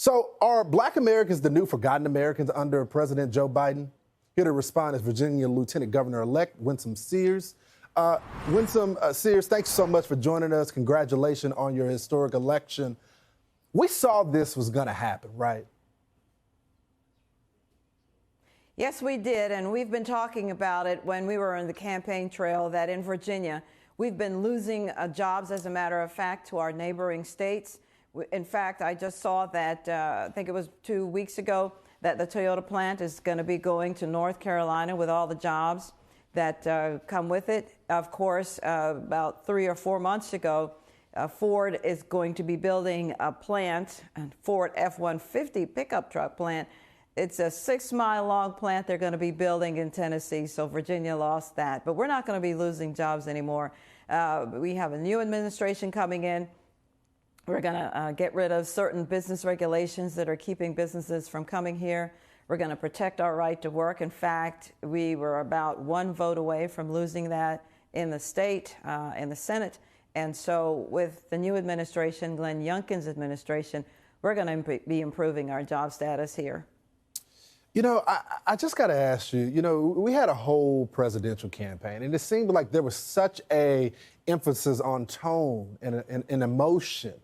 So are Black Americans the new forgotten Americans under President Joe Biden? Here to respond is Virginia Lieutenant Governor-elect Winsome Sears. Winsome Sears, thanks so much for joining us. Congratulations on your historic election. We saw this was going to happen, right? Yes, we did, and we've been talking about it when we were on the campaign trail that in Virginia, we've been losing jobs, as a matter of fact, to our neighboring states. In fact, I just saw that, I think it was 2 weeks ago, that the Toyota plant is going to be going to North Carolina with all the jobs that come with it. Of course, about 3 or 4 months ago, Ford is going to be building a plant, a Ford F-150 pickup truck plant. It's a 6-mile-long plant they're going to be building in Tennessee, so Virginia lost that. But we're not going to be losing jobs anymore. We have a new administration coming in. We're going to get rid of certain business regulations that are keeping businesses from coming here. We're going to protect our right to work. In fact, we were about 1 vote away from losing that in the state, in the Senate. And so with the new administration, Glenn Youngkin's administration, we're going to be improving our job status here. You know, I just got to ask you, we had a whole presidential campaign, and it seemed like there was such a emphasis on tone and emotion.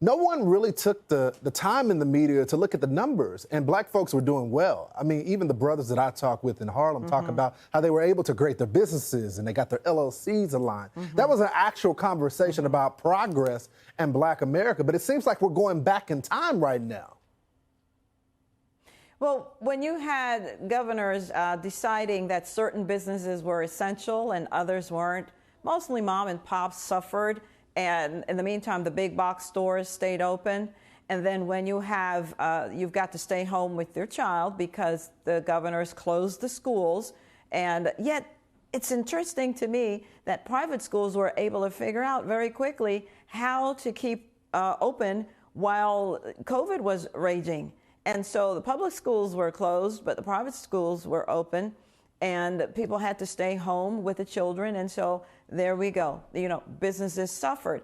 No one really took the time in the media to look at the numbers, and Black folks were doing well. I mean, even the brothers that I talk with in Harlem talk about how they were able to create their businesses and they got their LLCs aligned. That was an actual conversation about progress and Black America, but it seems like we're going back in time right now. Well, when you had governors deciding that certain businesses were essential and others weren't, mostly mom and pop suffered. And in the meantime, the big box stores stayed open. And then when you have, you've got to stay home with your child because the governors closed the schools. And yet it's interesting to me that private schools were able to figure out very quickly how to keep open while COVID was raging. And so the public schools were closed, but the private schools were open, and people had to stay home with the children. And so there we go. Businesses suffered.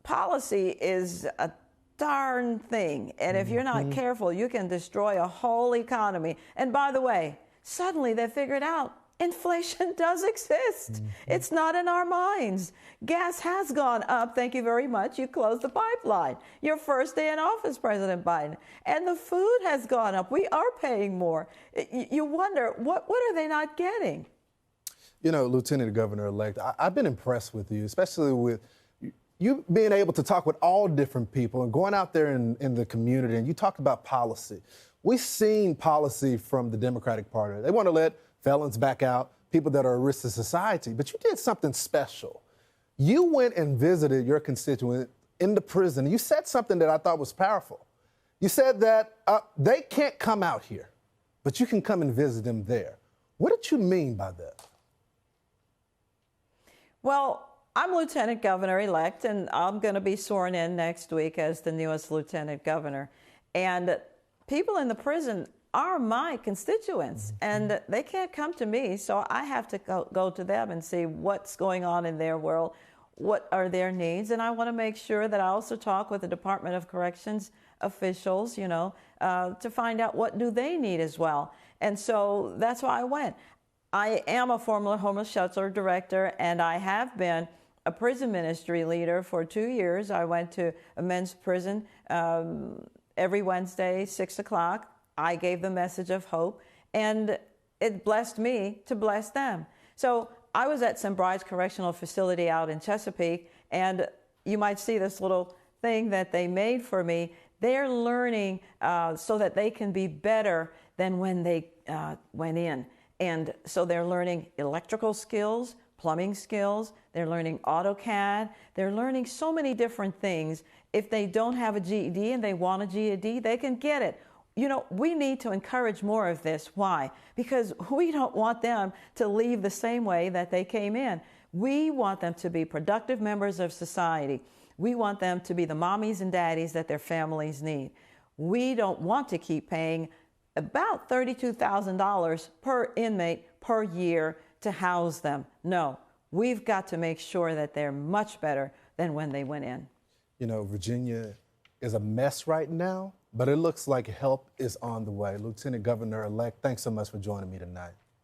Policy is a darn thing. And if you're not careful, you can destroy a whole economy. And by the way, suddenly they figured out inflation does exist. It's not in our minds. Gas has gone up. Thank you very much. You closed the pipeline. Your first day in office, President Biden. And the food has gone up. We are paying more. You wonder, what are they not getting? Lieutenant Governor-elect, I've been impressed with you, especially with you being able to talk with all different people and going out there in the community. And you talked about policy. We've seen policy from the Democratic Party. They want to let felons back out, people that are a risk to society. But you did something special. You went and visited your constituent in the prison. You said something that I thought was powerful. You said that they can't come out here, but you can come and visit them there. What did you mean by that? Well, I'm Lieutenant Governor-elect, and I'm going to be sworn in next week as the newest Lieutenant Governor. And people in the prison are my constituents, and they can't come to me, so I have to go to them and see what's going on in their world, what are their needs, and I want to make sure that I also talk with the Department of Corrections officials, to find out what do they need as well. And so that's why I went. I am a former homeless shelter director, and I have been a prison ministry leader for 2 years. I went to a men's prison every Wednesday, 6 o'clock. I gave the message of hope, and it blessed me to bless them. So I was at St. Bride's Correctional Facility out in Chesapeake, and you might see this little thing that they made for me. They're learning so that they can be better than when they went in. And so they're learning electrical skills, plumbing skills, they're learning AutoCAD, they're learning so many different things. If they don't have a GED and they want a GED, they can get it. We need to encourage more of this. Why? Because we don't want them to leave the same way that they came in. We want them to be productive members of society. We want them to be the mommies and daddies that their families need. We don't want to keep paying about $32,000 per inmate per year to house them. No, we've got to make sure that they're much better than when they went in. Virginia is a mess right now, but it looks like help is on the way. Lieutenant Governor-elect, thanks so much for joining me tonight.